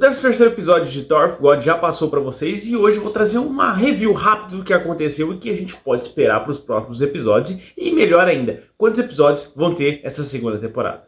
13º episódio de Tower of God já passou para vocês e hoje eu vou trazer uma review rápida do que aconteceu e que a gente pode esperar para os próximos episódios e melhor ainda, quantos episódios vão ter essa segunda temporada.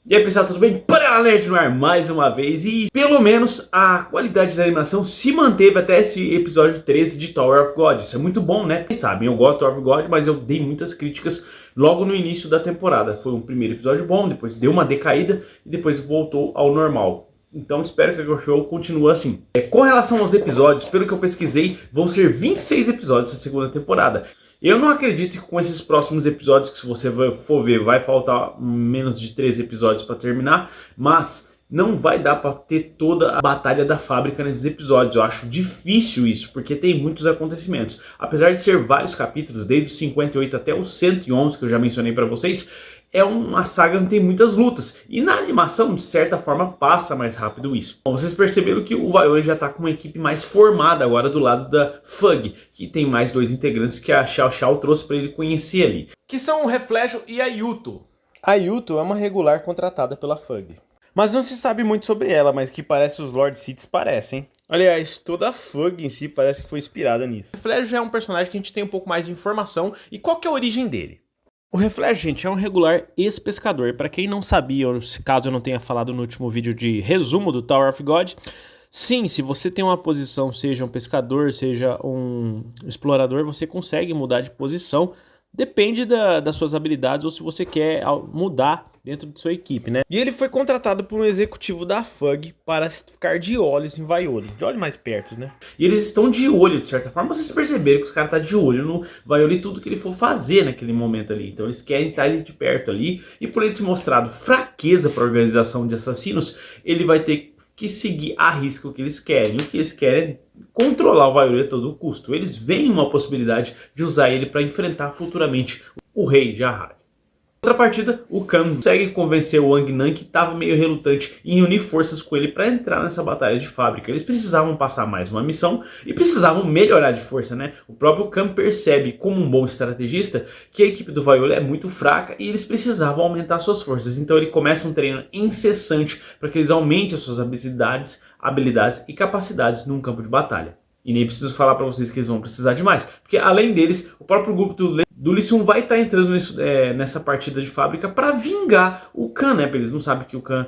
E aí pessoal, tudo bem? Panela Nerd no ar mais uma vez e pelo menos a qualidade da animação se manteve até esse episódio 13 de Tower of God. Isso é muito bom, né? Vocês sabem, eu gosto de Tower of God, mas eu dei muitas críticas logo no início da temporada. Foi um primeiro episódio bom, depois deu uma decaída e depois voltou ao normal. Então espero que o show continue assim. Com relação aos episódios, pelo que eu pesquisei, vão ser 26 episódios essa segunda temporada. Eu não acredito que com esses próximos episódios, que se você for ver, vai faltar menos de 13 episódios para terminar, mas não vai dar para ter toda a batalha da fábrica nesses episódios. Eu acho difícil isso, porque tem muitos acontecimentos. Apesar de ser vários capítulos, desde os 58 até os 111 que eu já mencionei para vocês, é uma saga que tem muitas lutas. E na animação, de certa forma, passa mais rápido isso. Bom, vocês perceberam que o Violet já está com uma equipe mais formada agora do lado da Fug, que tem mais dois integrantes que a Xiao Xiao trouxe para ele conhecer ali. Que são o Reflexo e a Yuto. A Yuto é uma regular contratada pela Fug. Mas não se sabe muito sobre ela, mas que parece os Lord Siths parecem. Aliás, toda a Fug em si parece que foi inspirada nisso. O Reflexo já é um personagem que a gente tem um pouco mais de informação. E qual que é a origem dele? O Reflexo, gente, é um regular ex-pescador. Para quem não sabia, ou caso eu não tenha falado no último vídeo de resumo do Tower of God, sim, se você tem uma posição, seja um pescador, seja um explorador, você consegue mudar de posição. Depende das suas habilidades ou se você quer mudar dentro de sua equipe, né? E ele foi contratado por um executivo da Fug para ficar de olhos em Violet. De olho mais perto, né? E eles estão de olho, de certa forma. Vocês perceberam que os caras estão de olho no Violet e tudo que ele for fazer naquele momento ali. Então eles querem estar de perto ali. E por ele ter mostrado fraqueza para a organização de assassinos, ele vai ter que seguir a risca o que eles querem. O que eles querem é controlar o Violet a todo custo. Eles veem uma possibilidade de usar ele para enfrentar futuramente o rei Jahat. Outra partida, o Khan consegue convencer o Wang Nan, que estava meio relutante em unir forças com ele para entrar nessa batalha de fábrica. Eles precisavam passar mais uma missão e precisavam melhorar de força, né? O próprio Khan percebe, como um bom estrategista, que a equipe do Violet é muito fraca e eles precisavam aumentar suas forças. Então ele começa um treino incessante para que eles aumentem as suas habilidades e capacidades num campo de batalha. E nem preciso falar para vocês que eles vão precisar de mais, porque além deles, o próprio grupo do Lee Sin vai estar entrando nessa partida de fábrica para vingar o Khan, né? Porque eles não sabem que o Khan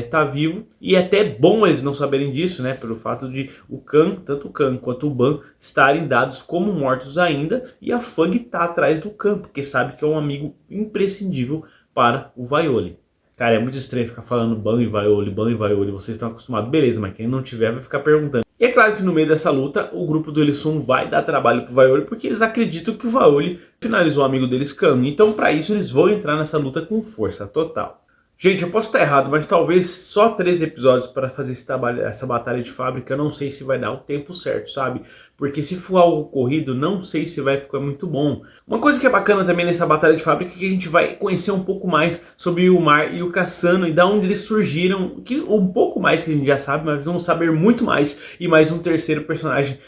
tá vivo, e é até bom eles não saberem disso, né? Pelo fato de o Khan, tanto o Khan quanto o Ban estarem dados como mortos ainda, e a Fug tá atrás do Khan, porque sabe que é um amigo imprescindível para o Violet. Cara, é muito estranho ficar falando Ban e Violet, vocês estão acostumados, beleza, mas quem não tiver vai ficar perguntando. E é claro que no meio dessa luta, o grupo do Lee Sin vai dar trabalho pro Violet, porque eles acreditam que o Violet finalizou o amigo deles, Khan. Então para isso eles vão entrar nessa luta com força total. Gente, eu posso estar errado, mas talvez só 13 episódios para fazer essa batalha de fábrica, eu não sei se vai dar o tempo certo, sabe? Porque se for algo corrido, não sei se vai ficar muito bom. Uma coisa que é bacana também nessa batalha de fábrica é que a gente vai conhecer um pouco mais sobre o Mar e o Cassano e da onde eles surgiram, que um pouco mais que a gente já sabe, mas vamos saber muito mais. E mais um terceiro personagem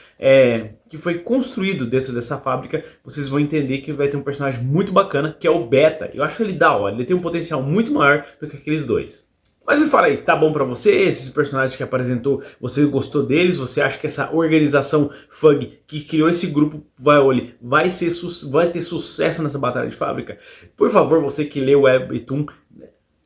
que foi construído dentro dessa fábrica. Vocês vão entender que vai ter um personagem muito bacana, que é o Beta. Eu acho ele da hora, ele tem um potencial muito maior do que aqueles dois. Mas me fala aí, tá bom pra você? Esses personagens que apresentou, você gostou deles? Você acha que essa organização Fug que criou esse grupo Violet vai ter sucesso nessa batalha de fábrica? Por favor, você que leu o Webtoon,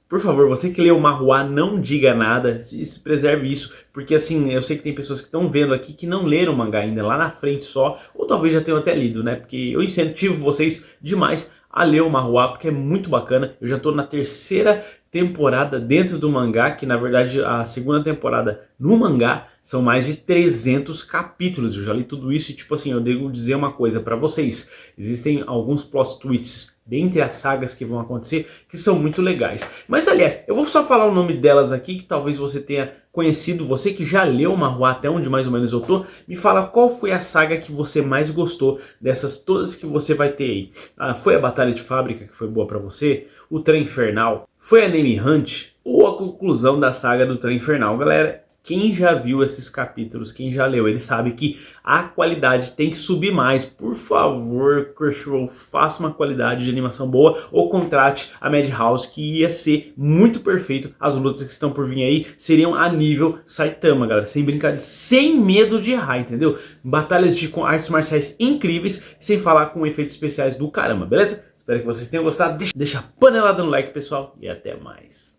por favor, você que leu o Manhwa, não diga nada, se preserve isso, porque assim, eu sei que tem pessoas que estão vendo aqui que não leram o mangá ainda, lá na frente só, ou talvez já tenham até lido, né? Porque eu incentivo vocês demais a ler o Manhwa, porque é muito bacana. Eu já estou na terceira temporada dentro do mangá, que na verdade a segunda temporada no mangá são mais de 300 capítulos. Eu já li tudo isso e tipo assim, eu devo dizer uma coisa para vocês. Existem alguns plot twists dentre as sagas que vão acontecer que são muito legais. Mas aliás, eu vou só falar o nome delas aqui, que talvez você tenha conhecido, você que já leu o Manhwa até onde mais ou menos eu tô, me fala qual foi a saga que você mais gostou dessas todas que você vai ter aí. Foi a Batalha de Fábrica que foi boa pra você? O Trem Infernal? Foi a Name Hunt? Ou a conclusão da saga do Trem Infernal? Galera, quem já viu esses capítulos, quem já leu, ele sabe que a qualidade tem que subir mais. Por favor, Crunchyroll, faça uma qualidade de animação boa ou contrate a Madhouse, que ia ser muito perfeito. As lutas que estão por vir aí seriam a nível Saitama, galera, sem brincadeira, sem medo de errar, entendeu? Batalhas com artes marciais incríveis, sem falar com efeitos especiais do caramba, beleza? Espero que vocês tenham gostado. Deixa a panelada no like, pessoal, e até mais.